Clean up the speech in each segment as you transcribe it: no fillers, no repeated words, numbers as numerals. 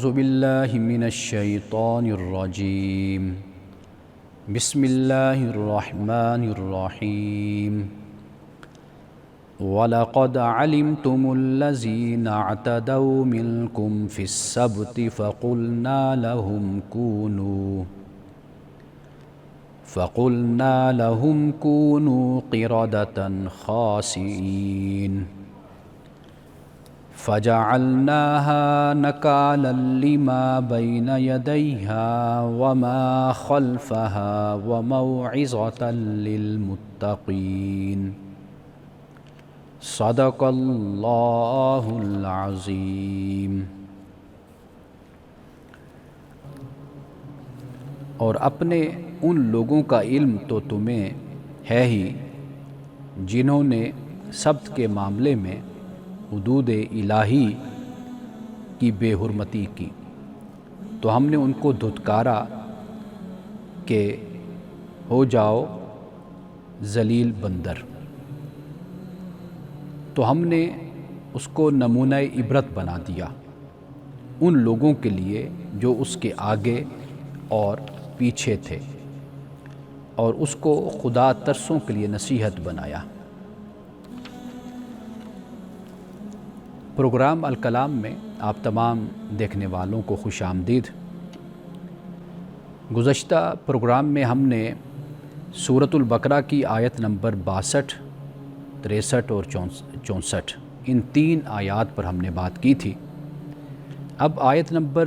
باللہ من الشیطان الرجیم بسم اللہ الرحمن الرحیم وَلَقَدْ عَلِمْتُمُ الَّذِينَ اعْتَدَوْا مِنْكُمْ فِي السَّبْتِ فَقُلْنَا لَهُمْ كُونُوا قِرَدَةً خَاسِئِينَ فَجَعَلْنَاهَا نَكَالًا لِمَا بَيْنَ يَدَيْهَا وَمَا خَلْفَهَا وَمَوْعِظَةً لِلْمُتَّقِينَ صدق اللہ العظیم۔ اور اپنے ان لوگوں کا علم تو تمہیں ہے ہی جنہوں نے سبت کے معاملے میں حدود الہی کی بے حرمتی کی، تو ہم نے ان کو دھتکارا کہ ہو جاؤ ذلیل بندر، تو ہم نے اس کو نمونہ عبرت بنا دیا ان لوگوں کے لیے جو اس کے آگے اور پیچھے تھے، اور اس کو خدا ترسوں کے لیے نصیحت بنایا۔ پروگرام الکلام میں آپ تمام دیکھنے والوں کو خوش آمدید۔ گزشتہ پروگرام میں ہم نے سورۃ البقرہ کی آیت نمبر 62، 63 اور 64 ان 3 آیات پر ہم نے بات کی تھی۔ اب آیت نمبر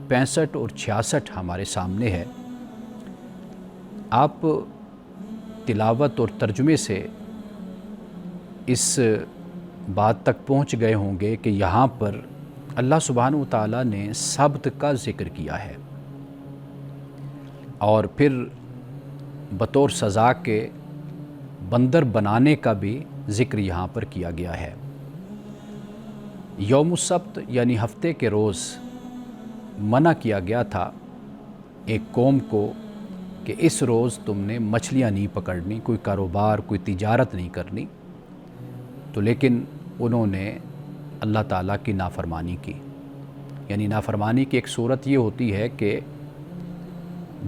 65 اور 66 ہمارے سامنے ہے۔ آپ تلاوت اور ترجمے سے اس بات تک پہنچ گئے ہوں گے کہ یہاں پر اللہ سبحانہ وتعالیٰ نے سبت کا ذکر کیا ہے، اور پھر بطور سزا کے بندر بنانے کا بھی ذکر یہاں پر کیا گیا ہے۔ یوم السبت یعنی ہفتے کے روز منع کیا گیا تھا ایک قوم کو کہ اس روز تم نے مچھلیاں نہیں پکڑنی، کوئی کاروبار، کوئی تجارت نہیں کرنی، تو لیکن انہوں نے اللہ تعالیٰ کی نافرمانی کی۔ یعنی نافرمانی کی ایک صورت یہ ہوتی ہے کہ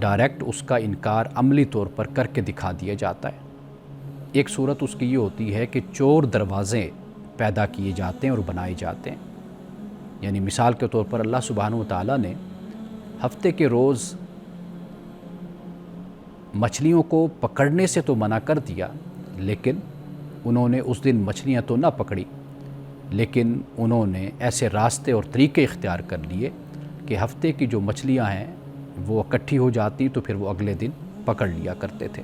ڈائریکٹ اس کا انکار عملی طور پر کر کے دکھا دیا جاتا ہے۔ ایک صورت اس کی یہ ہوتی ہے کہ چور دروازے پیدا کیے جاتے ہیں اور بنائے جاتے ہیں۔ یعنی مثال کے طور پر اللہ سبحانہ وتعالیٰ نے ہفتے کے روز مچھلیوں کو پکڑنے سے تو منع کر دیا، لیکن انہوں نے اس دن مچھلیاں تو نہ پکڑی، لیکن انہوں نے ایسے راستے اور طریقے اختیار کر لیے کہ ہفتے کی جو مچھلیاں ہیں وہ اکٹھی ہو جاتی تو پھر وہ اگلے دن پکڑ لیا کرتے تھے۔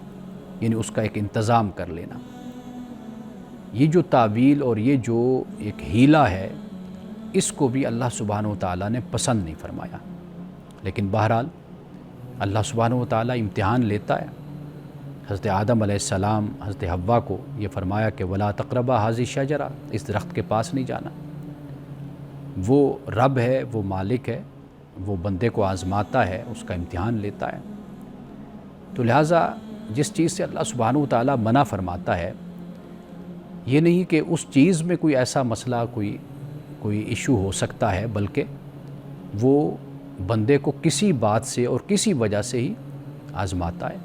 یعنی اس کا ایک انتظام کر لینا۔ یہ جو تعویل اور یہ جو ایک ہیلہ ہے، اس کو بھی اللہ سبحانہ وتعالیٰ نے پسند نہیں فرمایا۔ لیکن بہرحال اللہ سبحانہ وتعالیٰ امتحان لیتا ہے۔ حضرت آدم علیہ السلام، حضرت حوا کو یہ فرمایا کہ وَلَا تَقْرَبَا هَٰذِهِ الشَّجَرَةَ، اس درخت کے پاس نہیں جانا۔ وہ رب ہے، وہ مالک ہے، وہ بندے کو آزماتا ہے، اس کا امتحان لیتا ہے۔ تو لہٰذا جس چیز سے اللہ سبحانہ وتعالیٰ منع فرماتا ہے، یہ نہیں کہ اس چیز میں کوئی ایسا مسئلہ، کوئی ایشو ہو سکتا ہے، بلکہ وہ بندے کو کسی بات سے اور کسی وجہ سے ہی آزماتا ہے۔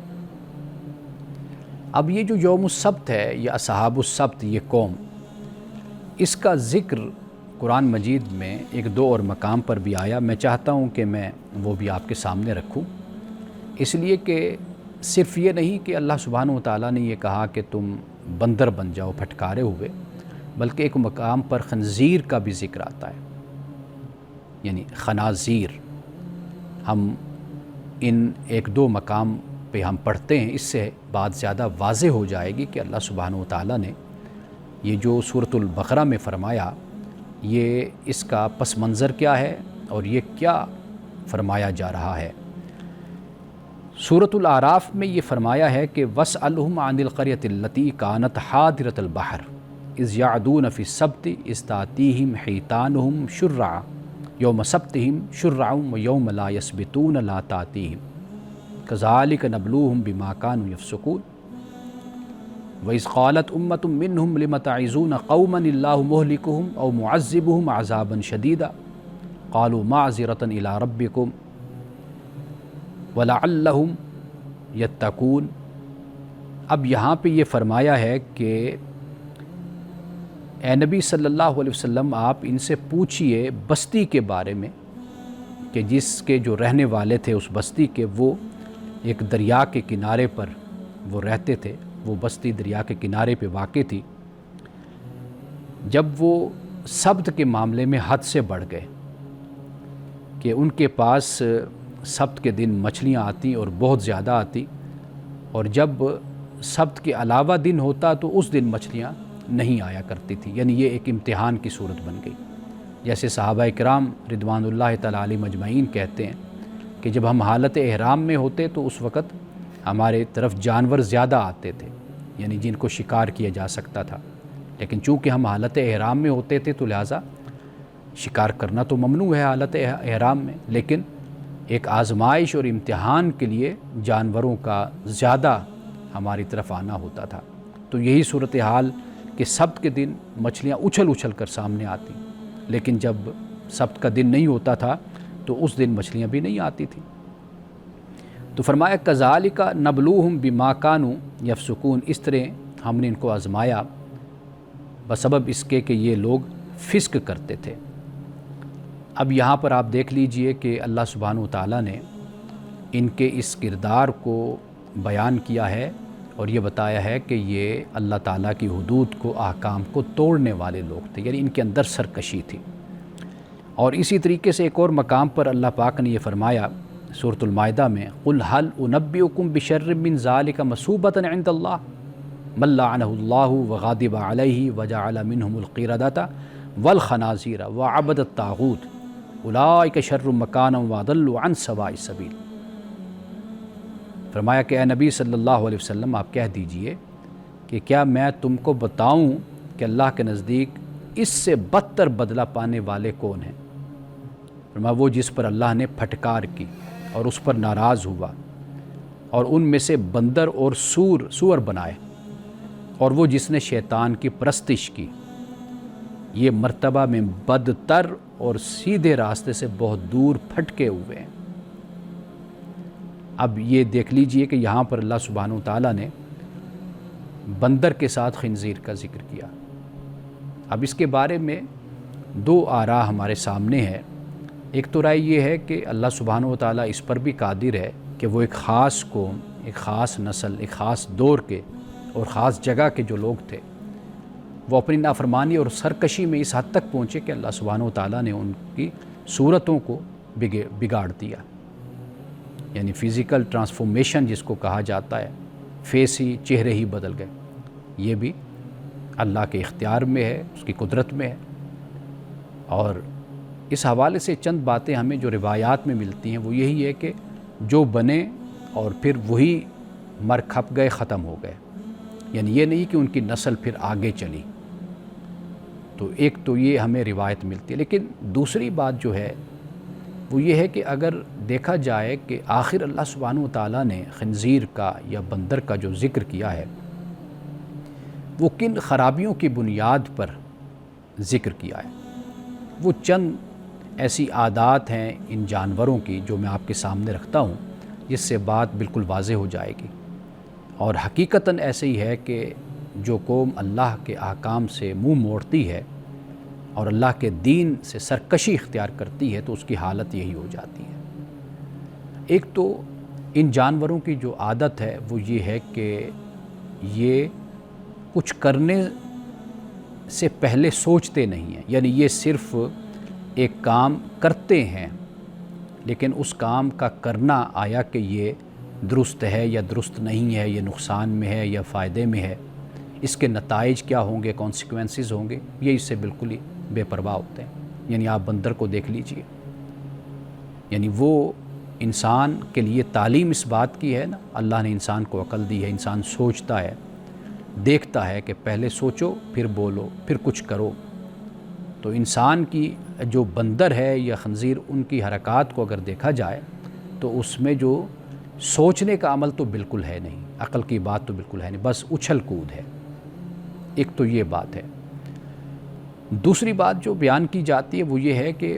اب یہ جو یوم السبت ہے یا اصحاب السبت، یہ قوم، اس کا ذکر قرآن مجید میں 1-2 اور مقام پر بھی آیا۔ میں چاہتا ہوں کہ میں وہ بھی آپ کے سامنے رکھوں، اس لیے کہ صرف یہ نہیں کہ اللہ سبحانہ وتعالیٰ نے یہ کہا کہ تم بندر بن جاؤ پھٹکارے ہوئے، بلکہ ایک مقام پر خنزیر کا بھی ذکر آتا ہے، یعنی خنازیر۔ ہم ان 1-2 مقام پہ ہم پڑھتے ہیں، اس سے بات زیادہ واضح ہو جائے گی کہ اللہ سبحانہ وتعالیٰ نے یہ جو سورۃ البقرہ میں فرمایا، یہ اس کا پس منظر کیا ہے اور یہ کیا فرمایا جا رہا ہے۔ سورۃ الاعراف میں یہ فرمایا ہے کہ وَاسْأَلْهُمْ عَنِ الْقَرْيَةِ الَّتِي كَانَتْ حَاضِرَةَ الْبَحْرِ إِذْ يَعْدُونَ فِي السَّبْتِ إِذْ تَأْتِيهِمْ حِيتَانُهُمْ شُرَّعًا يَوْمَ سَبْتِهِمْ شُرَّعًا وَيَوْمَ لَا يَسْبِتُونَ لَا تَأْتِيهِمْ كَذَلِكَ نَبْلُوهُمْ بِمَا كَانُوا يَفْسُقُونَ وَإِذْ قَالَتْ أُمَّةٌ مِّنْهُمْ لِمَ تَعِظُونَ قَوْمًا اللَّهُ مُهْلِكُهُمْ أَوْ مُعَذِّبُهُمْ عَذَابًا شَدِيدًا قالوا معذرۃ الی ربکم ولعلہم یتقون۔ اب یہاں پہ یہ فرمایا ہے کہ اے نبی صلی اللہ علیہ وسلم آپ ان سے پوچھئے بستی کے بارے میں کہ جس کے جو رہنے والے تھے اس بستی کے، وہ ایک دریا کے کنارے پر وہ رہتے تھے، وہ بستی دریا کے کنارے پہ واقع تھی۔ جب وہ سبت کے معاملے میں حد سے بڑھ گئے کہ ان کے پاس سبت کے دن مچھلیاں آتی اور بہت زیادہ آتی، اور جب سبت کے علاوہ دن ہوتا تو اس دن مچھلیاں نہیں آیا کرتی تھی، یعنی یہ ایک امتحان کی صورت بن گئی۔ جیسے صحابہ کرام رضوان اللہ تعالیٰ علیہ مجمعین کہتے ہیں کہ جب ہم حالت احرام میں ہوتے تو اس وقت ہمارے طرف جانور زیادہ آتے تھے، یعنی جن کو شکار کیا جا سکتا تھا، لیکن چونکہ ہم حالت احرام میں ہوتے تھے تو لہٰذا شکار کرنا تو ممنوع ہے حالت احرام میں، لیکن ایک آزمائش اور امتحان کے لیے جانوروں کا زیادہ ہماری طرف آنا ہوتا تھا۔ تو یہی صورتحال کہ سبت کے دن مچھلیاں اچھل اچھل کر سامنے آتی، لیکن جب سبت کا دن نہیں ہوتا تھا تو اس دن مچھلیاں بھی نہیں آتی تھیں۔ تو فرمایا کذالک نبلوہم بما کانوا یفسقون، اس طرح ہم نے ان کو آزمایا بسبب اس کے کہ یہ لوگ فسق کرتے تھے۔ اب یہاں پر آپ دیکھ لیجئے کہ اللہ سبحانہ وتعالیٰ نے ان کے اس کردار کو بیان کیا ہے اور یہ بتایا ہے کہ یہ اللہ تعالیٰ کی حدود کو، احکام کو توڑنے والے لوگ تھے، یعنی ان کے اندر سرکشی تھی۔ اور اسی طریقے سے ایک اور مقام پر اللہ پاک نے یہ فرمایا سورۃ المائدہ میں قُلْ هَلْ أُنَبِّئُكُم بِشَرٍّ مِّن ذَلِكَ مَثُوبَةً عِندَ اللَّهِ مَن لَّعَنَهُ اللَّهُ وَغَضِبَ عَلَيْهِ وَجَعَلَ مِنْهُمُ الْقِرَدَةَ وَالْخَنَازِيرَ وَعَبَدَ الطَّاغُوتَ أُولَٰئِكَ شَرٌّ مَّكَانًا وَأَضَلُّ عَن سَوَاءِ السَّبِيلِ۔ فرمایا کہ اے نبی صلی اللہ علیہ وسلم آپ کہہ دیجئے کہ کیا میں تم کو بتاؤں کہ اللہ کے نزدیک اس سے بدتر بدلہ پانے والے کون ہیں؟ فرمایا وہ جس پر اللہ نے پھٹکار کی اور اس پر ناراض ہوا، اور ان میں سے بندر اور سور بنائے، اور وہ جس نے شیطان کی پرستش کی، یہ مرتبہ میں بدتر اور سیدھے راستے سے بہت دور پھٹکے ہوئے ہیں۔ اب یہ دیکھ لیجئے کہ یہاں پر اللہ سبحانہ وتعالیٰ نے بندر کے ساتھ خنزیر کا ذکر کیا۔ اب اس کے بارے میں دو آراء ہمارے سامنے ہے۔ ایک تو رائے یہ ہے کہ اللہ سبحانہ وتعالیٰ اس پر بھی قادر ہے کہ وہ ایک خاص قوم، ایک خاص نسل، ایک خاص دور کے اور خاص جگہ کے جو لوگ تھے، وہ اپنی نافرمانی اور سرکشی میں اس حد تک پہنچے کہ اللہ سبحانہ وتعالیٰ نے ان کی صورتوں کو بگاڑ دیا، یعنی فزیکل ٹرانسفارمیشن جس کو کہا جاتا ہے، فیس ہی، چہرے ہی بدل گئے۔ یہ بھی اللہ کے اختیار میں ہے، اس کی قدرت میں ہے۔ اور اس حوالے سے چند باتیں ہمیں جو روایات میں ملتی ہیں وہ یہی ہے کہ جو بنے اور پھر وہی مر کھپ گئے، ختم ہو گئے، یعنی یہ نہیں کہ ان کی نسل پھر آگے چلی۔ تو ایک تو یہ ہمیں روایت ملتی ہے، لیکن دوسری بات جو ہے وہ یہ ہے کہ اگر دیکھا جائے کہ آخر اللہ سبحانہ وتعالیٰ نے خنزیر کا یا بندر کا جو ذکر کیا ہے وہ کن خرابیوں کی بنیاد پر ذکر کیا ہے۔ وہ چند ایسی عادات ہیں ان جانوروں کی جو میں آپ کے سامنے رکھتا ہوں، جس سے بات بالکل واضح ہو جائے گی۔ اور حقیقتاً ایسے ہی ہے کہ جو قوم اللہ کے احکام سے منہ موڑتی ہے اور اللہ کے دین سے سرکشی اختیار کرتی ہے تو اس کی حالت یہی ہو جاتی ہے۔ ایک تو ان جانوروں کی جو عادت ہے وہ یہ ہے کہ یہ کچھ کرنے سے پہلے سوچتے نہیں ہیں، یعنی یہ صرف ایک کام کرتے ہیں، لیکن اس کام کا کرنا آیا کہ یہ درست ہے یا درست نہیں ہے، یہ نقصان میں ہے یا فائدے میں ہے، اس کے نتائج کیا ہوں گے، کانسیکوینسز ہوں گے، یہ اس سے بالکل ہی بے پرواہ ہوتے ہیں۔ یعنی آپ بندر کو دیکھ لیجئے، یعنی وہ انسان کے لیے تعلیم اس بات کی ہے نا، اللہ نے انسان کو عقل دی ہے، انسان سوچتا ہے، دیکھتا ہے کہ پہلے سوچو پھر بولو پھر کچھ کرو۔ تو انسان کی جو بندر ہے یا خنزیر، ان کی حرکات کو اگر دیکھا جائے تو اس میں جو سوچنے کا عمل تو بالکل ہے نہیں، عقل کی بات تو بالکل ہے نہیں، بس اچھل کود ہے۔ ایک تو یہ بات ہے۔ دوسری بات جو بیان کی جاتی ہے وہ یہ ہے کہ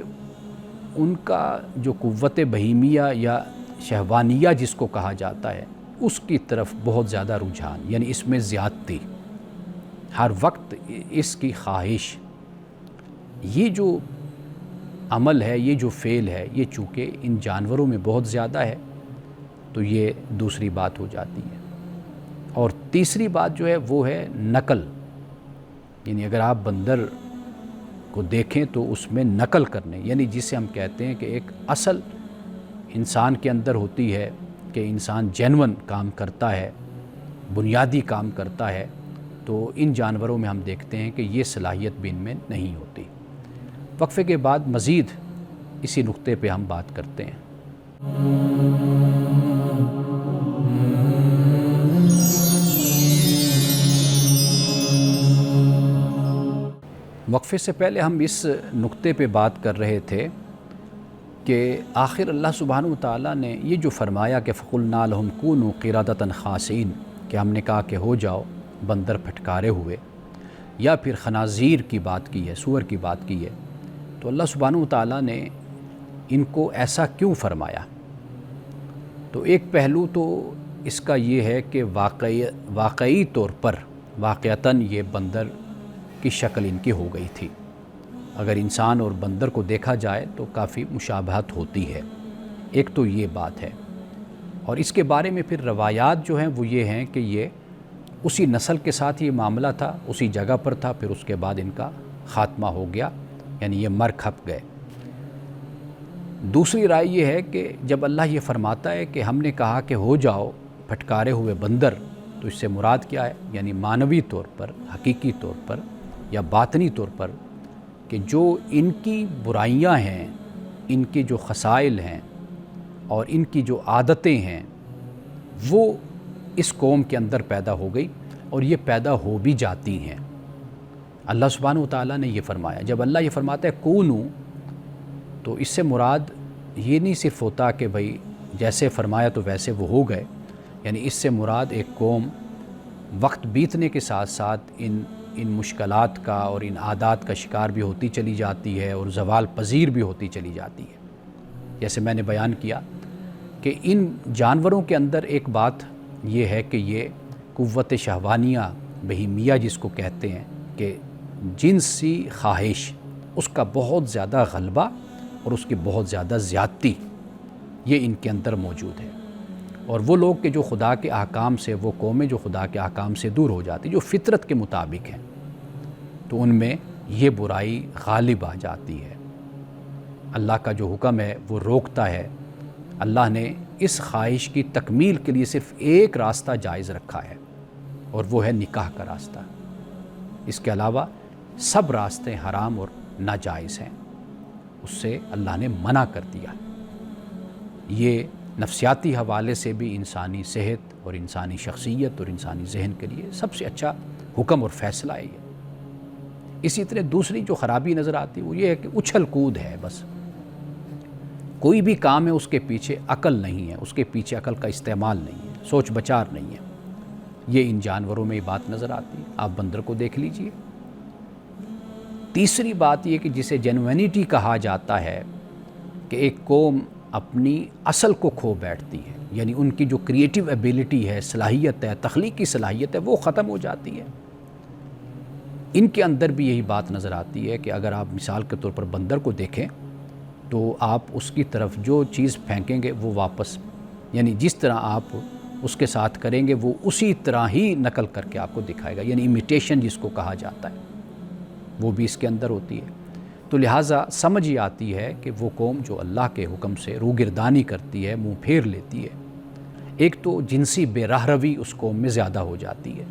ان کا جو قوت بہیمیہ یا شہوانیہ جس کو کہا جاتا ہے اس کی طرف بہت زیادہ رجحان، یعنی اس میں زیادتی، ہر وقت اس کی خواہش، یہ جو عمل ہے، یہ جو فعل ہے، یہ چونکہ ان جانوروں میں بہت زیادہ ہے تو یہ دوسری بات ہو جاتی ہے۔ اور تیسری بات جو ہے وہ ہے نقل، یعنی اگر آپ بندر کو دیکھیں تو اس میں نقل کرنے، یعنی جسے ہم کہتے ہیں کہ ایک اصل انسان کے اندر ہوتی ہے کہ انسان جینون کام کرتا ہے، بنیادی کام کرتا ہے، تو ان جانوروں میں ہم دیکھتے ہیں کہ یہ صلاحیت بھی ان میں نہیں ہوتی۔ وقفے کے بعد مزید اسی نقطے پہ ہم بات کرتے ہیں۔ وقفے سے پہلے ہم اس نقطے پہ بات کر رہے تھے کہ آخر اللہ سبحانہ وتعالیٰ نے یہ جو فرمایا کہ فَقُلْنَا لَهُمْ كُونُوا قِرَدَةً خَاسِئِينَ، کہ ہم نے کہا کہ ہو جاؤ بندر پھٹکارے ہوئے، یا پھر خنازیر کی بات کی ہے، سور کی بات کی ہے، تو اللہ سبحانہ وتعالیٰ نے ان کو ایسا کیوں فرمایا؟ تو ایک پہلو تو اس کا یہ ہے کہ واقعی طور پر واقعتاً یہ بندر کی شکل ان کی ہو گئی تھی۔ اگر انسان اور بندر کو دیکھا جائے تو کافی مشابہت ہوتی ہے، ایک تو یہ بات ہے۔ اور اس کے بارے میں پھر روایات جو ہیں وہ یہ ہیں کہ یہ اسی نسل کے ساتھ یہ معاملہ تھا، اسی جگہ پر تھا، پھر اس کے بعد ان کا خاتمہ ہو گیا، یعنی یہ مر کھپ گئے۔ دوسری رائے یہ ہے کہ جب اللہ یہ فرماتا ہے کہ ہم نے کہا کہ ہو جاؤ پھٹکارے ہوئے بندر، تو اس سے مراد کیا ہے؟ یعنی معنوی طور پر، حقیقی طور پر یا باطنی طور پر کہ جو ان کی برائیاں ہیں، ان کے جو خصائل ہیں اور ان کی جو عادتیں ہیں وہ اس قوم کے اندر پیدا ہو گئی، اور یہ پیدا ہو بھی جاتی ہیں۔ اللہ سبحانہ وتعالیٰ نے یہ فرمایا۔ جب اللہ یہ فرماتا ہے کونو، تو اس سے مراد یہ نہیں صرف ہوتا کہ بھئی جیسے فرمایا تو ویسے وہ ہو گئے، یعنی اس سے مراد ایک قوم وقت بیتنے کے ساتھ ساتھ ان مشکلات کا اور ان عادات کا شکار بھی ہوتی چلی جاتی ہے اور زوال پذیر بھی ہوتی چلی جاتی ہے۔ جیسے میں نے بیان کیا کہ ان جانوروں کے اندر ایک بات یہ ہے کہ یہ قوت شہوانیہ بہیمیہ جس کو کہتے ہیں کہ جنسی خواہش، اس کا بہت زیادہ غلبہ اور اس کی بہت زیادہ زیادتی یہ ان کے اندر موجود ہے۔ اور وہ لوگ کہ جو خدا کے احکام سے، وہ قومیں جو خدا کے احکام سے دور ہو جاتی، جو فطرت کے مطابق ہیں، تو ان میں یہ برائی غالب آ جاتی ہے۔ اللہ کا جو حکم ہے وہ روکتا ہے۔ اللہ نے اس خواہش کی تکمیل کے لیے صرف ایک راستہ جائز رکھا ہے، اور وہ ہے نکاح کا راستہ۔ اس کے علاوہ سب راستے حرام اور ناجائز ہیں، اس سے اللہ نے منع کر دیا۔ یہ نفسیاتی حوالے سے بھی انسانی صحت اور انسانی شخصیت اور انسانی ذہن کے لیے سب سے اچھا حکم اور فیصلہ ہے یہ۔ اسی طرح دوسری جو خرابی نظر آتی وہ یہ ہے کہ اچھل کود ہے، بس کوئی بھی کام ہے اس کے پیچھے عقل نہیں ہے، اس کے پیچھے عقل کا استعمال نہیں ہے، سوچ بچار نہیں ہے۔ یہ ان جانوروں میں یہ بات نظر آتی ہے، آپ بندر کو دیکھ لیجئے۔ تیسری بات یہ کہ جسے جینوینٹی کہا جاتا ہے کہ ایک قوم اپنی اصل کو کھو بیٹھتی ہے، یعنی ان کی جو کریٹیو ایبیلٹی ہے، صلاحیت ہے، تخلیقی صلاحیت ہے، وہ ختم ہو جاتی ہے۔ ان کے اندر بھی یہی بات نظر آتی ہے کہ اگر آپ مثال کے طور پر بندر کو دیکھیں تو آپ اس کی طرف جو چیز پھینکیں گے وہ واپس، یعنی جس طرح آپ اس کے ساتھ کریں گے وہ اسی طرح ہی نقل کر کے آپ کو دکھائے گا، یعنی امیٹیشن جس کو کہا جاتا ہے وہ بھی اس کے اندر ہوتی ہے۔ تو لہٰذا سمجھ یہ آتی ہے کہ وہ قوم جو اللہ کے حکم سے روگردانی کرتی ہے، منہ پھیر لیتی ہے، ایک تو جنسی بے راہ روی اس قوم میں زیادہ ہو جاتی ہے۔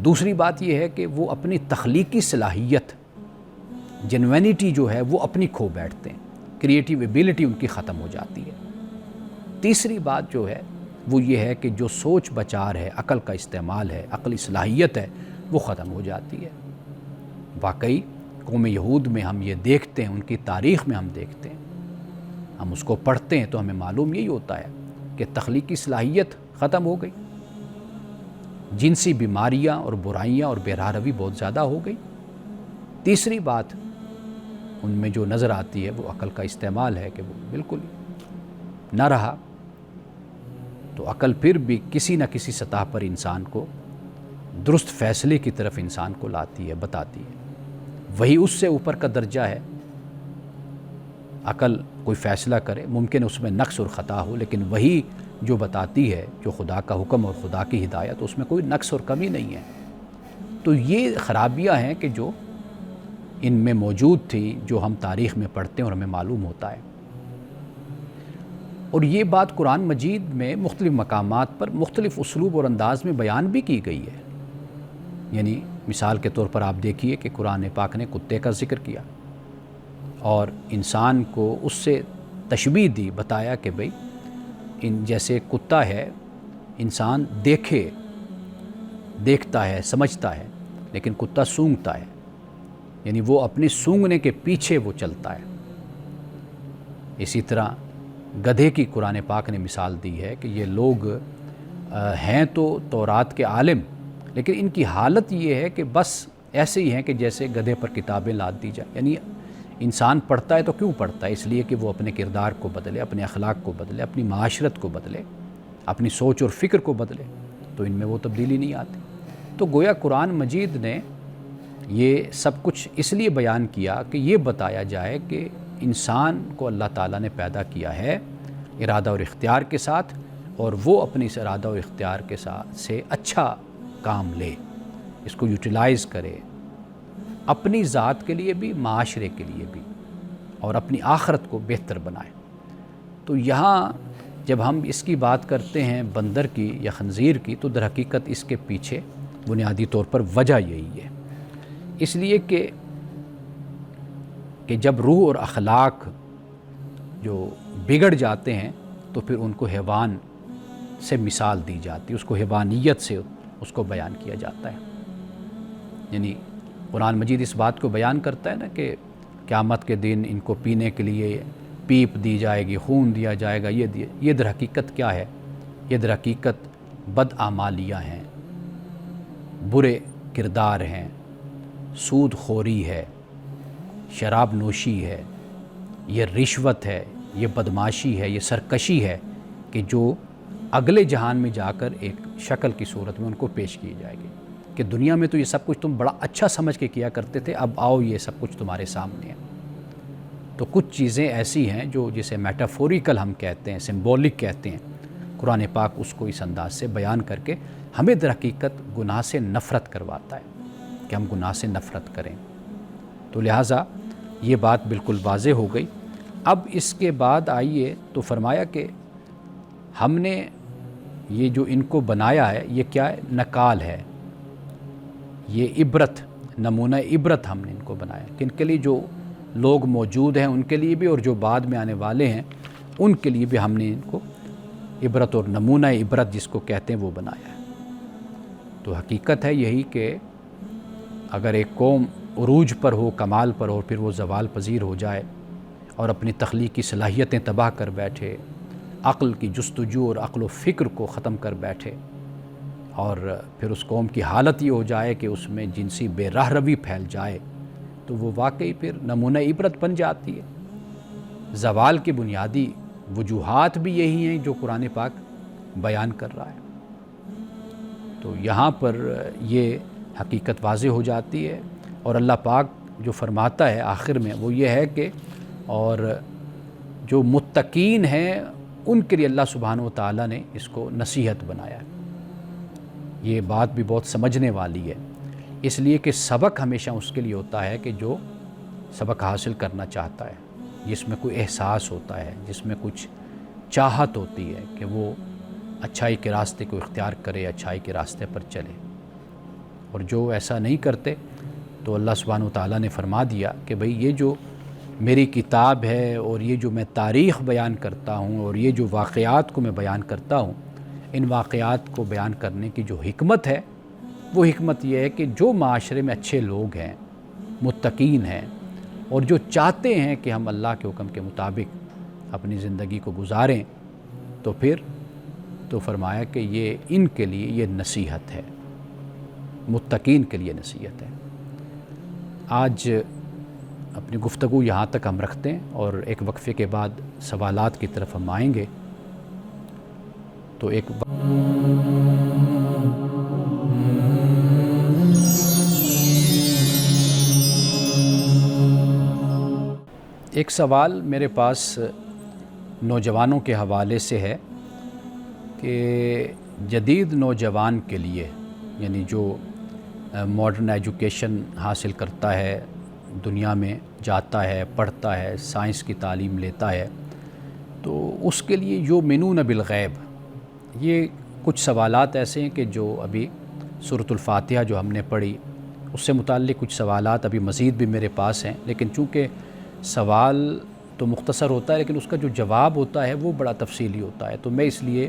دوسری بات یہ ہے کہ وہ اپنی تخلیقی صلاحیت، جینوینٹی جو ہے وہ اپنی کھو بیٹھتے ہیں، کریٹیو ایبیلٹی ان کی ختم ہو جاتی ہے۔ تیسری بات جو ہے وہ یہ ہے کہ جو سوچ بچار ہے، عقل کا استعمال ہے، عقلی صلاحیت ہے، وہ ختم ہو جاتی ہے۔ واقعی قوم یہود میں ہم یہ دیکھتے ہیں، ان کی تاریخ میں ہم دیکھتے ہیں، ہم اس کو پڑھتے ہیں تو ہمیں معلوم یہی ہوتا ہے کہ تخلیقی صلاحیت ختم ہو گئی، جنسی بیماریاں اور برائیاں اور بے راہ روی بہت زیادہ ہو گئی۔ تیسری بات ان میں جو نظر آتی ہے وہ عقل کا استعمال ہے کہ وہ بالکل نہ رہا، تو عقل پھر بھی کسی نہ کسی سطح پر انسان کو درست فیصلے کی طرف انسان کو لاتی ہے، بتاتی ہے۔ وہی اس سے اوپر کا درجہ ہے۔ عقل کوئی فیصلہ کرے، ممکن اس میں نقص اور خطا ہو، لیکن وہی جو بتاتی ہے، جو خدا کا حکم اور خدا کی ہدایت، اس میں کوئی نقص اور کمی نہیں ہے۔ تو یہ خرابیاں ہیں کہ جو ان میں موجود تھی، جو ہم تاریخ میں پڑھتے ہیں اور ہمیں معلوم ہوتا ہے۔ اور یہ بات قرآن مجید میں مختلف مقامات پر مختلف اسلوب اور انداز میں بیان بھی کی گئی ہے۔ یعنی مثال کے طور پر آپ دیکھیے کہ قرآن پاک نے کتے کا ذکر کیا اور انسان کو اس سے تشبیہ دی، بتایا کہ بھئی جیسے کتا ہے، انسان دیکھتا ہے، سمجھتا ہے، لیکن کتا سونگھتا ہے، یعنی وہ اپنی سونگھنے کے پیچھے وہ چلتا ہے۔ اسی طرح گدھے کی قرآن پاک نے مثال دی ہے کہ یہ لوگ ہیں تو تورات کے عالم، لیکن ان کی حالت یہ ہے کہ بس ایسے ہی ہیں کہ جیسے گدھے پر کتابیں لاد دی جائیں۔ یعنی انسان پڑھتا ہے تو کیوں پڑھتا ہے؟ اس لیے کہ وہ اپنے کردار کو بدلے، اپنے اخلاق کو بدلے، اپنی معاشرت کو بدلے، اپنی سوچ اور فکر کو بدلے، تو ان میں وہ تبدیلی نہیں آتی۔ تو گویا قرآن مجید نے یہ سب کچھ اس لیے بیان کیا کہ یہ بتایا جائے کہ انسان کو اللہ تعالیٰ نے پیدا کیا ہے ارادہ اور اختیار کے ساتھ، اور وہ اپنی اس ارادہ اور اختیار کے ساتھ سے اچھا کام لے، اس کو یوٹیلائز کرے، اپنی ذات کے لیے بھی، معاشرے کے لیے بھی، اور اپنی آخرت کو بہتر بنائے۔ تو یہاں جب ہم اس کی بات کرتے ہیں بندر کی یا خنزیر کی، تو در حقیقت اس کے پیچھے بنیادی طور پر وجہ یہی ہے، اس لیے کہ جب روح اور اخلاق جو بگڑ جاتے ہیں تو پھر ان کو حیوان سے مثال دی جاتی ہے، اس کو حیوانیت سے اس کو بیان کیا جاتا ہے۔ یعنی قرآن مجید اس بات کو بیان کرتا ہے نا کہ قیامت کے دن ان کو پینے کے لیے پیپ دی جائے گی، خون دیا جائے گا، یہ در حقیقت کیا ہے؟ یہ در حقیقت بدعمالیاں ہیں، برے کردار ہیں، سود خوری ہے، شراب نوشی ہے، یہ رشوت ہے، یہ بدماشی ہے، یہ سرکشی ہے کہ جو اگلے جہان میں جا کر ایک شکل کی صورت میں ان کو پیش کی جائے گی کہ دنیا میں تو یہ سب کچھ تم بڑا اچھا سمجھ کے کیا کرتے تھے، اب آؤ یہ سب کچھ تمہارے سامنے ہے۔ تو کچھ چیزیں ایسی ہیں جو جسے میٹافوریکل ہم کہتے ہیں، سمبولک کہتے ہیں، قرآن پاک اس کو اس انداز سے بیان کر کے ہمیں در حقیقت گناہ سے نفرت کرواتا ہے کہ ہم گناہ سے نفرت کریں۔ تو لہٰذا یہ بات بالکل واضح ہو گئی۔ اب اس کے بعد آئیے تو فرمایا کہ ہم نے یہ جو ان کو بنایا ہے یہ کیا ہے؟ نکال ہے، یہ عبرت، نمونہ عبرت ہم نے ان کو بنایا، کن کے لیے؟ جو لوگ موجود ہیں ان کے لیے بھی، اور جو بعد میں آنے والے ہیں ان کے لیے بھی ہم نے ان کو عبرت اور نمونہ عبرت جس کو کہتے ہیں وہ بنایا ہے۔ تو حقیقت ہے یہی کہ اگر ایک قوم عروج پر ہو، کمال پر ہو، پھر وہ زوال پذیر ہو جائے اور اپنی تخلیقی صلاحیتیں تباہ کر بیٹھے، عقل کی جستجو اور عقل و فکر کو ختم کر بیٹھے، اور پھر اس قوم کی حالت یہ ہو جائے کہ اس میں جنسی بے راہ روی پھیل جائے، تو وہ واقعی پھر نمونہ عبرت بن جاتی ہے۔ زوال کی بنیادی وجوہات بھی یہی ہیں جو قرآن پاک بیان کر رہا ہے۔ تو یہاں پر یہ حقیقت واضح ہو جاتی ہے، اور اللہ پاک جو فرماتا ہے آخر میں وہ یہ ہے کہ اور جو متقین ہیں ان کے لیے اللہ سبحانہ و تعالیٰ نے اس کو نصیحت بنایا ہے۔ یہ بات بھی بہت سمجھنے والی ہے، اس لیے کہ سبق ہمیشہ اس کے لیے ہوتا ہے کہ جو سبق حاصل کرنا چاہتا ہے، جس میں کوئی احساس ہوتا ہے، جس میں کچھ چاہت ہوتی ہے کہ وہ اچھائی کے راستے کو اختیار کرے، اچھائی کے راستے پر چلے۔ اور جو ایسا نہیں کرتے تو اللہ سبحانہ و تعالیٰ نے فرما دیا کہ بھئی یہ جو میری کتاب ہے اور یہ جو میں تاریخ بیان کرتا ہوں اور یہ جو واقعات کو میں بیان کرتا ہوں، ان واقعات کو بیان کرنے کی جو حکمت ہے وہ حکمت یہ ہے کہ جو معاشرے میں اچھے لوگ ہیں، متقین ہیں، اور جو چاہتے ہیں کہ ہم اللہ کے حکم کے مطابق اپنی زندگی کو گزاریں، تو پھر تو فرمایا کہ یہ ان کے لیے یہ نصیحت ہے، متقین کے لیے نصیحت ہے۔ آج اپنی گفتگو یہاں تک ہم رکھتے ہیں اور ایک وقفے کے بعد سوالات کی طرف ہم آئیں گے. تو ایک سوال میرے پاس نوجوانوں کے حوالے سے ہے کہ جدید نوجوان کے لیے، یعنی جو ماڈرن ایجوکیشن حاصل کرتا ہے، دنیا میں جاتا ہے، پڑھتا ہے، سائنس کی تعلیم لیتا ہے، تو اس کے لیے یؤمنون بالغیب، یہ کچھ سوالات ایسے ہیں کہ جو ابھی سورۃ الفاتحہ جو ہم نے پڑھی اس سے متعلق کچھ سوالات ابھی مزید بھی میرے پاس ہیں، لیکن چونکہ سوال تو مختصر ہوتا ہے لیکن اس کا جو جواب ہوتا ہے وہ بڑا تفصیلی ہوتا ہے، تو میں اس لیے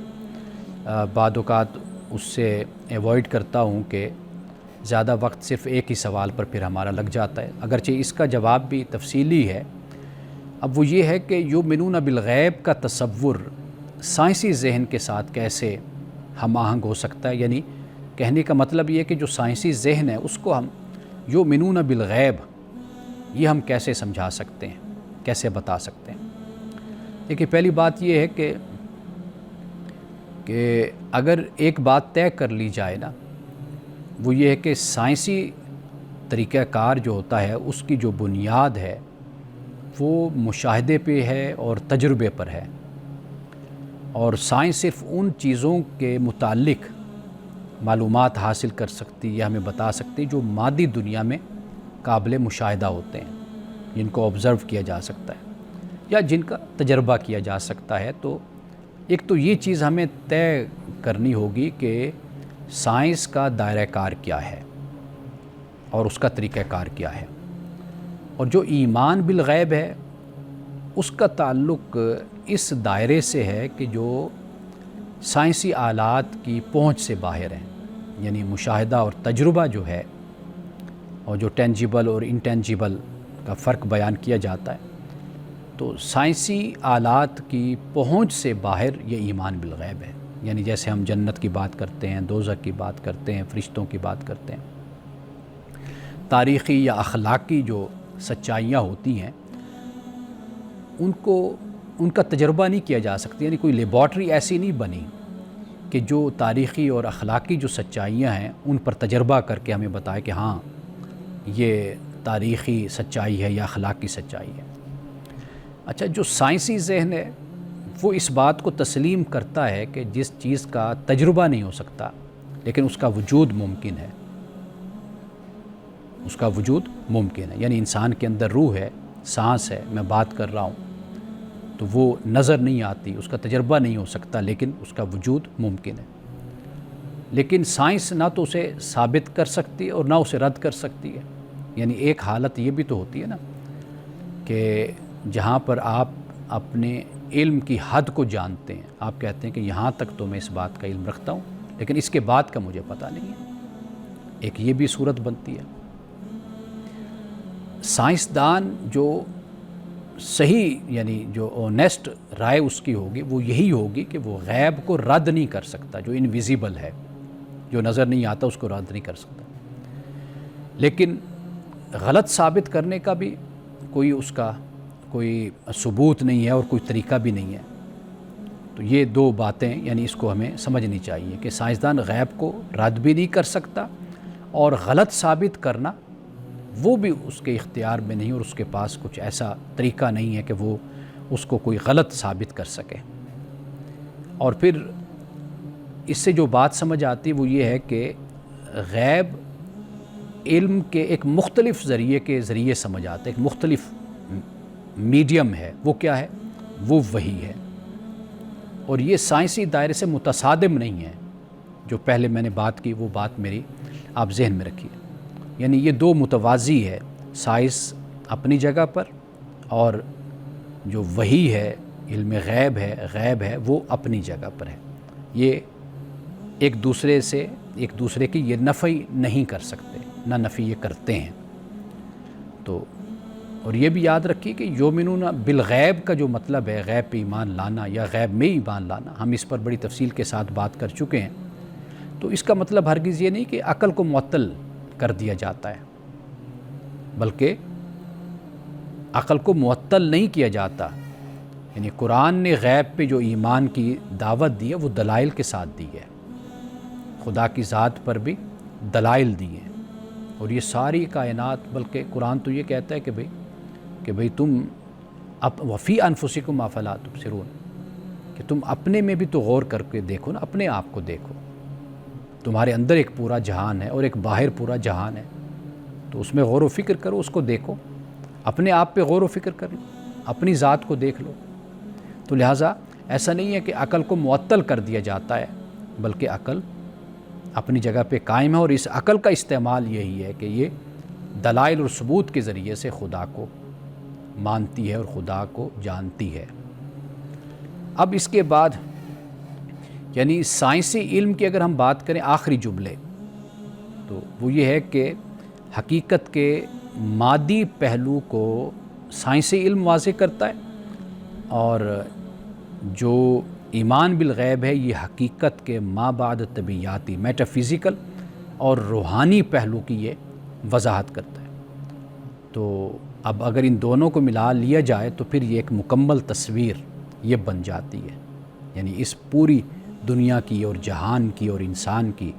بعض اوقات اس سے ایوائڈ کرتا ہوں کہ زیادہ وقت صرف ایک ہی سوال پر پھر ہمارا لگ جاتا ہے، اگرچہ اس کا جواب بھی تفصیلی ہے. اب وہ یہ ہے کہ یؤمنون بالغیب کا تصور سائنسی ذہن کے ساتھ کیسے ہم آہنگ ہو سکتا ہے، یعنی کہنے کا مطلب یہ کہ جو سائنسی ذہن ہے اس کو ہم یؤمنون بالغیب یہ ہم کیسے سمجھا سکتے ہیں، کیسے بتا سکتے ہیں. دیکھیے پہلی بات یہ ہے کہ اگر ایک بات طے کر لی جائے نا، وہ یہ ہے کہ سائنسی طریقہ کار جو ہوتا ہے اس کی جو بنیاد ہے وہ مشاہدے پہ ہے اور تجربے پر ہے، اور سائنس صرف ان چیزوں کے متعلق معلومات حاصل کر سکتی یا ہمیں بتا سکتی جو مادی دنیا میں قابل مشاہدہ ہوتے ہیں، جن کو آبزرو کیا جا سکتا ہے یا جن کا تجربہ کیا جا سکتا ہے. تو ایک تو یہ چیز ہمیں طے کرنی ہوگی کہ سائنس کا دائرہ کار کیا ہے اور اس کا طریقہ کار کیا ہے، اور جو ایمان بالغیب ہے اس کا تعلق اس دائرے سے ہے کہ جو سائنسی آلات کی پہنچ سے باہر ہیں، یعنی مشاہدہ اور تجربہ جو ہے، اور جو ٹینجیبل اور انٹینجیبل کا فرق بیان کیا جاتا ہے، تو سائنسی آلات کی پہنچ سے باہر یہ ایمان بالغیب ہے. یعنی جیسے ہم جنت کی بات کرتے ہیں، دوزخ کی بات کرتے ہیں، فرشتوں کی بات کرتے ہیں، تاریخی یا اخلاقی جو سچائیاں ہوتی ہیں ان کا تجربہ نہیں کیا جا سکتا، یعنی کوئی لیبارٹری ایسی نہیں بنی کہ جو تاریخی اور اخلاقی جو سچائیاں ہیں ان پر تجربہ کر کے ہمیں بتائے کہ ہاں یہ تاریخی سچائی ہے یا اخلاقی سچائی ہے. اچھا، جو سائنسی ذہن ہے وہ اس بات کو تسلیم کرتا ہے کہ جس چیز کا تجربہ نہیں ہو سکتا لیکن اس کا وجود ممکن ہے، اس کا وجود ممکن ہے. یعنی انسان کے اندر روح ہے، سانس ہے، میں بات کر رہا ہوں تو وہ نظر نہیں آتی، اس کا تجربہ نہیں ہو سکتا لیکن اس کا وجود ممکن ہے. لیکن سائنس نہ تو اسے ثابت کر سکتی ہے اور نہ اسے رد کر سکتی ہے. یعنی ایک حالت یہ بھی تو ہوتی ہے نا کہ جہاں پر آپ اپنے علم کی حد کو جانتے ہیں، آپ کہتے ہیں کہ یہاں تک تو میں اس بات کا علم رکھتا ہوں لیکن اس کے بعد کا مجھے پتہ نہیں ہے. ایک یہ بھی صورت بنتی ہے. سائنسدان جو صحیح یعنی جو اونیسٹ رائے اس کی ہوگی وہ یہی ہوگی کہ وہ غیب کو رد نہیں کر سکتا، جو انویزیبل ہے، جو نظر نہیں آتا اس کو رد نہیں کر سکتا. لیکن غلط ثابت کرنے کا بھی اس کا کوئی ثبوت نہیں ہے اور کوئی طریقہ بھی نہیں ہے. تو یہ دو باتیں یعنی اس کو ہمیں سمجھنی چاہیے کہ سائنسدان غیب کو رد بھی نہیں کر سکتا اور غلط ثابت کرنا وہ بھی اس کے اختیار میں نہیں، اور اس کے پاس کچھ ایسا طریقہ نہیں ہے کہ وہ اس کو کوئی غلط ثابت کر سکے. اور پھر اس سے جو بات سمجھ آتی وہ یہ ہے کہ غیب علم کے ایک مختلف ذریعے کے ذریعے سمجھ آتا ہے، ایک مختلف میڈیم ہے. وہ کیا ہے؟ وہ وحی ہے. اور یہ سائنسی دائرے سے متصادم نہیں ہے. جو پہلے میں نے بات کی وہ بات میری آپ ذہن میں رکھیے. یعنی یہ دو متوازی ہے، سائنس اپنی جگہ پر اور جو وحی ہے، علم غیب ہے وہ اپنی جگہ پر ہے. یہ ایک دوسرے کی یہ نفی نہیں کر سکتے، نہ نفی یہ کرتے ہیں. تو اور یہ بھی یاد رکھیے کہ یؤمنون بالغیب کا جو مطلب ہے غیب پہ ایمان لانا یا غیب میں ایمان لانا، ہم اس پر بڑی تفصیل کے ساتھ بات کر چکے ہیں. تو اس کا مطلب ہرگز یہ نہیں کہ عقل کو معطل کر دیا جاتا ہے، بلکہ عقل کو معطل نہیں کیا جاتا، یعنی قرآن نے غیب پہ جو ایمان کی دعوت دی ہے وہ دلائل کے ساتھ دی ہے، خدا کی ذات پر بھی دلائل دی ہیں، اور یہ ساری کائنات، بلکہ قرآن تو یہ کہتا ہے کہ بھئی تم وفی انفسکم افلا تبصرون، کہ تم اپنے میں بھی تو غور کر کے دیکھو نا، اپنے آپ کو دیکھو، تمہارے اندر ایک پورا جہان ہے اور ایک باہر پورا جہان ہے، تو اس میں غور و فکر کرو، اس کو دیکھو، اپنے آپ پہ غور و فکر کر لو، اپنی ذات کو دیکھ لو۔ تو لہٰذا ایسا نہیں ہے کہ عقل کو معطل کر دیا جاتا ہے، بلکہ عقل اپنی جگہ پہ قائم ہے، اور اس عقل کا استعمال یہی ہے کہ یہ دلائل اور ثبوت کے ذریعے سے خدا کو مانتی ہے اور خدا کو جانتی ہے۔ اب اس کے بعد یعنی سائنسی علم کی اگر ہم بات کریں، آخری جملے تو وہ یہ ہے کہ حقیقت کے مادی پہلو کو سائنسی علم واضح کرتا ہے، اور جو ایمان بالغیب ہے یہ حقیقت کے ما بعد طبیعیاتی میٹا فزیکل اور روحانی پہلو کی یہ وضاحت کرتا ہے۔ تو اب اگر ان دونوں کو ملا لیا جائے تو پھر یہ ایک مکمل تصویر یہ بن جاتی ہے، یعنی اس پوری دنیا کی اور جہان کی اور انسان کی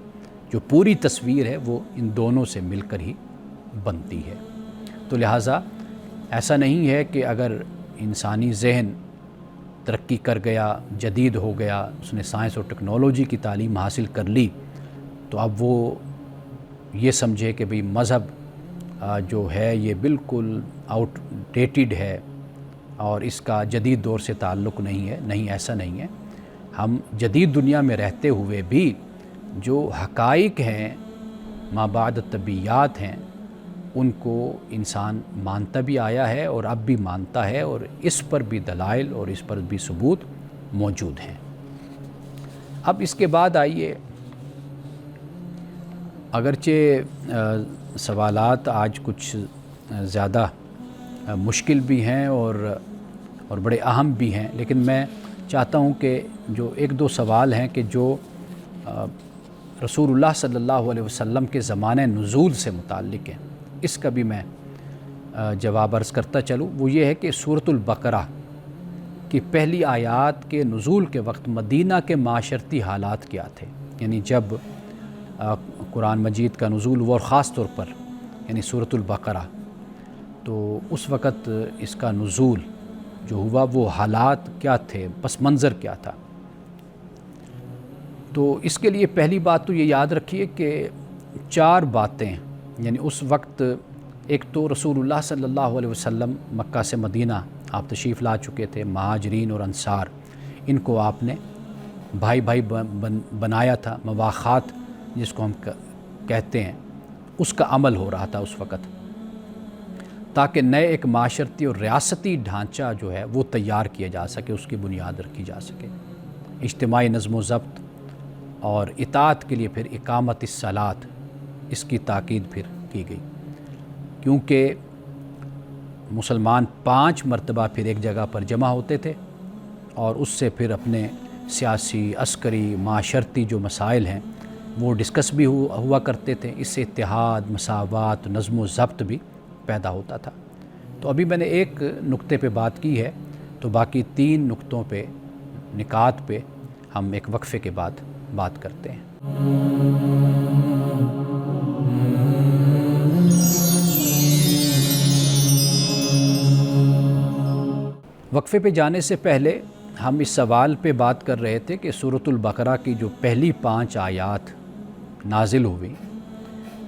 جو پوری تصویر ہے وہ ان دونوں سے مل کر ہی بنتی ہے۔ تو لہٰذا ایسا نہیں ہے کہ اگر انسانی ذہن ترقی کر گیا، جدید ہو گیا، اس نے سائنس اور ٹیکنالوجی کی تعلیم حاصل کر لی، تو اب وہ یہ سمجھے کہ بھئی مذہب جو ہے یہ بالکل آؤٹ ڈیٹڈ ہے اور اس کا جدید دور سے تعلق نہیں ہے۔ نہیں، ایسا نہیں ہے۔ ہم جدید دنیا میں رہتے ہوئے بھی جو حقائق ہیں، ما بعد طبیعیات ہیں، ان کو انسان مانتا بھی آیا ہے اور اب بھی مانتا ہے، اور اس پر بھی دلائل اور اس پر بھی ثبوت موجود ہیں۔ اب اس کے بعد آئیے، اگرچہ سوالات آج کچھ زیادہ مشکل بھی ہیں اور بڑے اہم بھی ہیں، لیکن میں چاہتا ہوں کہ جو ایک دو سوال ہیں کہ جو رسول اللہ صلی اللہ علیہ وسلم کے زمانہ نزول سے متعلق ہیں، اس کا بھی میں جواب عرض کرتا چلوں۔ وہ یہ ہے کہ سورۃ البقرہ کی پہلی آیات کے نزول کے وقت مدینہ کے معاشرتی حالات کیا تھے، یعنی جب قرآن مجید کا نزول ہوا، اور خاص طور پر یعنی سورۃ البقرہ، تو اس وقت اس کا نزول جو ہوا وہ حالات کیا تھے، پس منظر کیا تھا۔ تو اس کے لیے پہلی بات تو یہ یاد رکھیے کہ 4 باتیں، یعنی اس وقت ایک تو رسول اللہ صلی اللہ علیہ وسلم مکہ سے مدینہ آپ تشریف لا چکے تھے، مہاجرین اور انصار ان کو آپ نے بھائی بھائی بنایا تھا، مواخات جس کو ہم کہتے ہیں، اس کا عمل ہو رہا تھا اس وقت، تاکہ نئے ایک معاشرتی اور ریاستی ڈھانچہ جو ہے وہ تیار کیا جا سکے، اس کی بنیاد رکھی جا سکے۔ اجتماعی نظم و ضبط اور اطاعت کے لیے پھر اقامت الصلاۃ، اس کی تاکید پھر کی گئی، کیونکہ مسلمان 5 مرتبہ پھر ایک جگہ پر جمع ہوتے تھے، اور اس سے پھر اپنے سیاسی، عسکری، معاشرتی جو مسائل ہیں وہ ڈسکس بھی ہوا کرتے تھے، اس سے اتحاد، مساوات، نظم و ضبط بھی پیدا ہوتا تھا۔ تو ابھی میں نے ایک نقطے پہ بات کی ہے، تو باقی 3 نقطوں پہ، نکات پہ ہم ایک وقفے کے بعد بات کرتے ہیں۔ وقفے پہ جانے سے پہلے ہم اس سوال پہ بات کر رہے تھے کہ سورۃ البقرہ کی جو پہلی 5 آیات نازل ہوئی،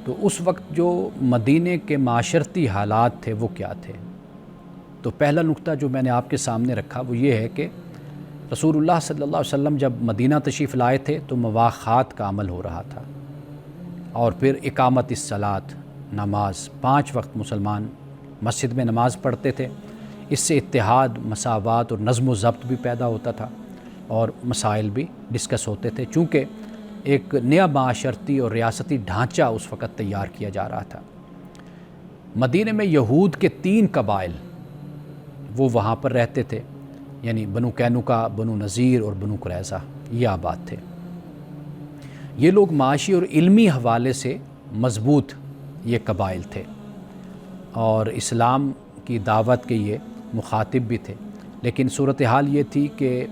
تو اس وقت جو مدینے کے معاشرتی حالات تھے وہ کیا تھے۔ تو پہلا نقطہ جو میں نے آپ کے سامنے رکھا وہ یہ ہے کہ رسول اللہ صلی اللہ علیہ وسلم جب مدینہ تشریف لائے تھے تو مواخات کا عمل ہو رہا تھا، اور پھر اقامت الصلاۃ، نماز، 5 وقت مسلمان مسجد میں نماز پڑھتے تھے، اس سے اتحاد، مساوات اور نظم و ضبط بھی پیدا ہوتا تھا، اور مسائل بھی ڈسکس ہوتے تھے، چونکہ ایک نیا معاشرتی اور ریاستی ڈھانچہ اس وقت تیار کیا جا رہا تھا۔ مدینہ میں یہود کے 3 قبائل وہ وہاں پر رہتے تھے، یعنی بنو قینقاع، بنو نذیر اور بنو قریظہ، یہ آباد تھے۔ یہ لوگ معاشی اور علمی حوالے سے مضبوط یہ قبائل تھے، اور اسلام کی دعوت کے یہ مخاطب بھی تھے، لیکن صورتحال یہ تھی کہ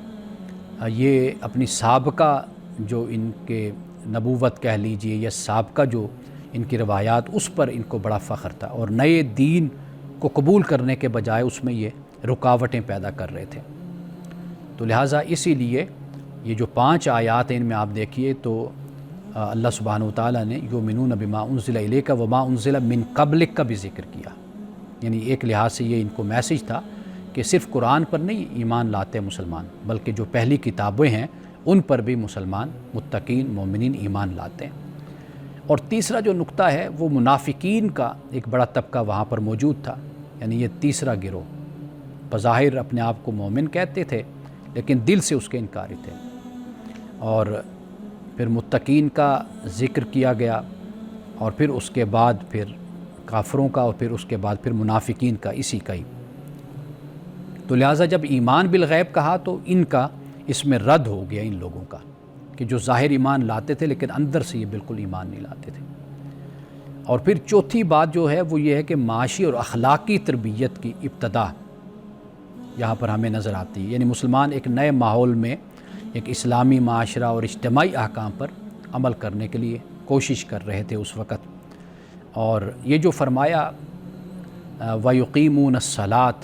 یہ اپنی سابقہ جو ان کے نبوت کہہ لیجئے یا سابقہ جو ان کی روایات، اس پر ان کو بڑا فخر تھا، اور نئے دین کو قبول کرنے کے بجائے اس میں یہ رکاوٹیں پیدا کر رہے تھے۔ تو لہٰذا اسی لیے یہ جو 5 آیات ہیں ان میں آپ دیکھیے تو اللہ سبحانہ وتعالیٰ نے یؤمنون بما انزل الیک وما انزل من قبلک کا بھی ذکر کیا، یعنی ایک لحاظ سے یہ ان کو میسج تھا کہ صرف قرآن پر نہیں ایمان لاتے مسلمان، بلکہ جو پہلی کتابیں ہیں ان پر بھی مسلمان متقین مومنین ایمان لاتے ہیں۔ اور تیسرا جو نقطہ ہے وہ منافقین کا ایک بڑا طبقہ وہاں پر موجود تھا، یعنی یہ تیسرا گروہ، بظاہر اپنے آپ کو مومن کہتے تھے لیکن دل سے اس کے انکاری تھے۔ اور پھر متقین کا ذکر کیا گیا، اور پھر اس کے بعد پھر کافروں کا، اور پھر اس کے بعد پھر منافقین کا، اسی کا ہی۔ تو لہٰذا جب ایمان بالغیب کہا تو ان کا اس میں رد ہو گیا، ان لوگوں کا کہ جو ظاہر ایمان لاتے تھے لیکن اندر سے یہ بالکل ایمان نہیں لاتے تھے۔ اور پھر چوتھی بات جو ہے وہ یہ ہے کہ معاشی اور اخلاقی تربیت کی ابتدا یہاں پر ہمیں نظر آتی ہے، یعنی مسلمان ایک نئے ماحول میں ایک اسلامی معاشرہ اور اجتماعی احکام پر عمل کرنے کے لیے کوشش کر رہے تھے اس وقت۔ اور یہ جو فرمایا وَيُقِيمُونَ الصَّلَاةَ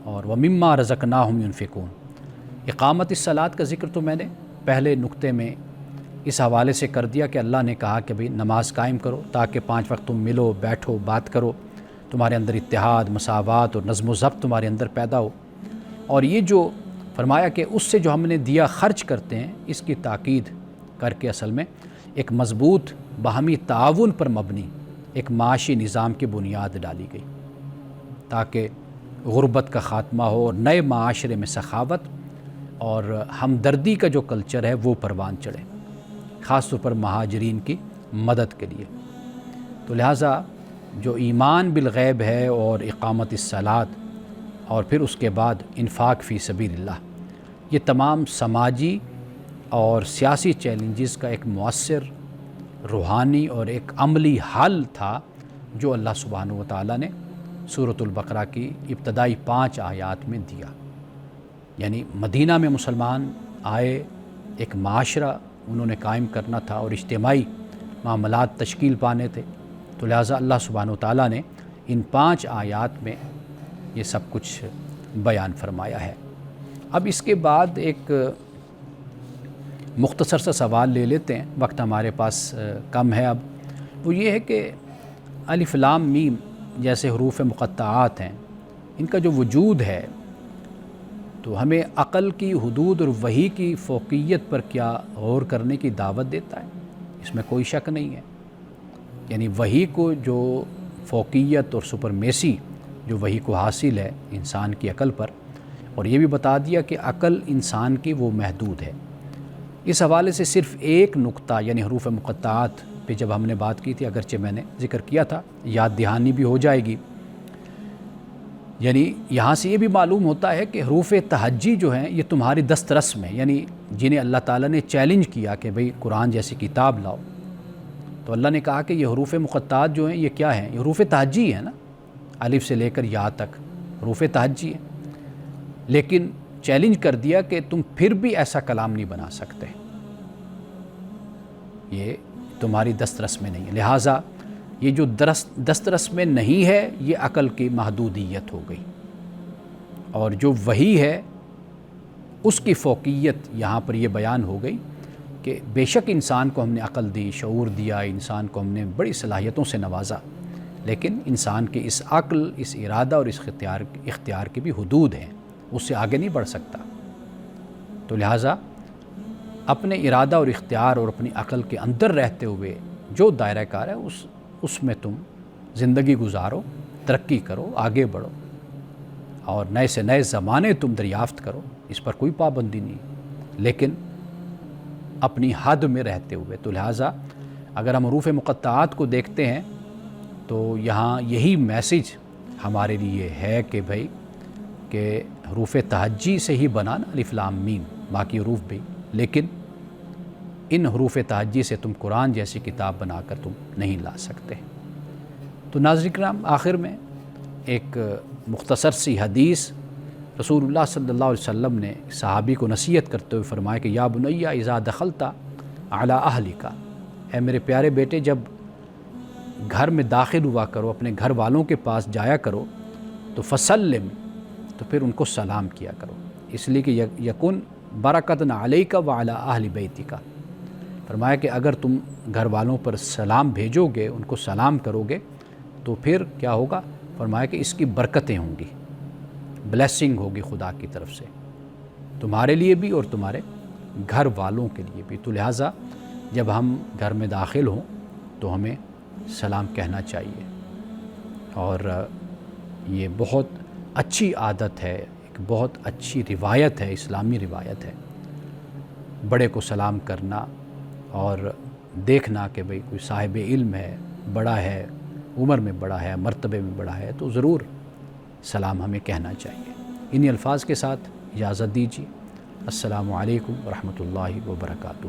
اور وَمِمَّا رَزَقْنَاهُمْ يُنْفِقُونَ، اقامت الصلاۃ کا ذکر تو میں نے پہلے نقطے میں اس حوالے سے کر دیا کہ اللہ نے کہا کہ بھئی نماز قائم کرو تاکہ 5 وقت تم ملو، بیٹھو، بات کرو، تمہارے اندر اتحاد، مساوات اور نظم و ضبط تمہارے اندر پیدا ہو۔ اور یہ جو فرمایا کہ اس سے جو ہم نے دیا خرچ کرتے ہیں، اس کی تاکید کر کے اصل میں ایک مضبوط باہمی تعاون پر مبنی ایک معاشی نظام کی بنیاد ڈالی گئی تاکہ غربت کا خاتمہ ہو اور نئے معاشرے میں سخاوت اور ہمدردی کا جو کلچر ہے وہ پروان چڑھے، خاص طور پر مہاجرین کی مدد کے لیے۔ تو لہٰذا جو ایمان بالغیب ہے اور اقامت الصلاۃ اور پھر اس کے بعد انفاق فی سبیل اللہ، یہ تمام سماجی اور سیاسی چیلنجز کا ایک مؤثر روحانی اور ایک عملی حل تھا جو اللہ سبحانہ وتعالیٰ نے سورۃ البقرہ کی ابتدائی 5 آیات میں دیا۔ یعنی مدینہ میں مسلمان آئے، ایک معاشرہ انہوں نے قائم کرنا تھا اور اجتماعی معاملات تشکیل پانے تھے، تو لہٰذا اللہ سبحانہ وتعالیٰ نے ان 5 آیات میں یہ سب کچھ بیان فرمایا ہے۔ اب اس کے بعد ایک مختصر سا سوال لے لیتے ہیں، وقت ہمارے پاس کم ہے اب، وہ یہ ہے کہ الف لام میم جیسے حروف مقطعات ہیں، ان کا جو وجود ہے تو ہمیں عقل کی حدود اور وحی کی فوقیت پر کیا غور کرنے کی دعوت دیتا ہے، اس میں کوئی شک نہیں ہے۔ یعنی وحی کو جو فوقیت اور سپرمیسی جو وحی کو حاصل ہے انسان کی عقل پر، اور یہ بھی بتا دیا کہ عقل انسان کی وہ محدود ہے۔ اس حوالے سے صرف ایک نقطہ یعنی حروف مقطعات پہ جب ہم نے بات کی تھی، اگرچہ میں نے ذکر کیا تھا، یاد دہانی بھی ہو جائے گی۔ یعنی یہاں سے یہ بھی معلوم ہوتا ہے کہ حروف تہجی جو ہیں یہ تمہاری دسترس میں، یعنی جنہیں اللہ تعالیٰ نے چیلنج کیا کہ بھئی قرآن جیسی کتاب لاؤ، تو اللہ نے کہا کہ یہ حروف مقطعات جو ہیں یہ کیا ہیں؟ یہ حروف تہجی ہیں نا، الف سے لے کر یا تک حروف تہجی ہیں، لیکن چیلنج کر دیا کہ تم پھر بھی ایسا کلام نہیں بنا سکتے، یہ تمہاری دسترس میں نہیں ہے، لہٰذا یہ جو دسترس میں نہیں ہے یہ عقل کی محدودیت ہو گئی، اور جو وحی ہے اس کی فوقیت یہاں پر یہ بیان ہو گئی کہ بے شک انسان کو ہم نے عقل دی، شعور دیا، انسان کو ہم نے بڑی صلاحیتوں سے نوازا، لیکن انسان کے اس عقل، اس ارادہ اور اس اختیار کی بھی حدود ہیں، اس سے آگے نہیں بڑھ سکتا۔ تو لہٰذا اپنے ارادہ اور اختیار اور اپنی عقل کے اندر رہتے ہوئے جو دائرہ کار ہے اس میں تم زندگی گزارو، ترقی کرو، آگے بڑھو، اور نئے سے نئے زمانے تم دریافت کرو، اس پر کوئی پابندی نہیں، لیکن اپنی حد میں رہتے ہوئے۔ تو لہٰذا اگر ہم حروف مقطعات کو دیکھتے ہیں تو یہاں یہی میسج ہمارے لیے ہے کہ بھئی کہ حروف تہجی سے ہی بنا نا الف لام میم، باقی حروف بھی، لیکن ان حروف تہجی سے تم قرآن جیسی کتاب بنا کر تم نہیں لا سکتے۔ تو ناظرین کرام، آخر میں ایک مختصر سی حدیث رسول اللہ صلی اللہ علیہ وسلم نے صحابی کو نصیحت کرتے ہوئے فرمایا کہ یا بنیا اذا دخلت علی اہلک، اے میرے پیارے بیٹے جب گھر میں داخل ہوا کرو، اپنے گھر والوں کے پاس جایا کرو تو فسلم، تو پھر ان کو سلام کیا کرو، اس لیے کہ یکن برکتن علیک وعلی اہل بیتک، فرمایا کہ اگر تم گھر والوں پر سلام بھیجو گے، ان کو سلام کرو گے تو پھر کیا ہوگا؟ فرمایا کہ اس کی برکتیں ہوں گی، بلیسنگ ہوگی خدا کی طرف سے تمہارے لیے بھی اور تمہارے گھر والوں کے لیے بھی۔ تو لہٰذا جب ہم گھر میں داخل ہوں تو ہمیں سلام کہنا چاہیے، اور یہ بہت اچھی عادت ہے، ایک بہت اچھی روایت ہے، اسلامی روایت ہے، بڑے کو سلام کرنا اور دیکھنا کہ بھئی کوئی صاحب علم ہے، بڑا ہے، عمر میں بڑا ہے، مرتبے میں بڑا ہے، تو ضرور سلام ہمیں کہنا چاہیے۔ انہی الفاظ کے ساتھ اجازت دیجیے۔ السلام علیکم ورحمۃ اللہ وبرکاتہ۔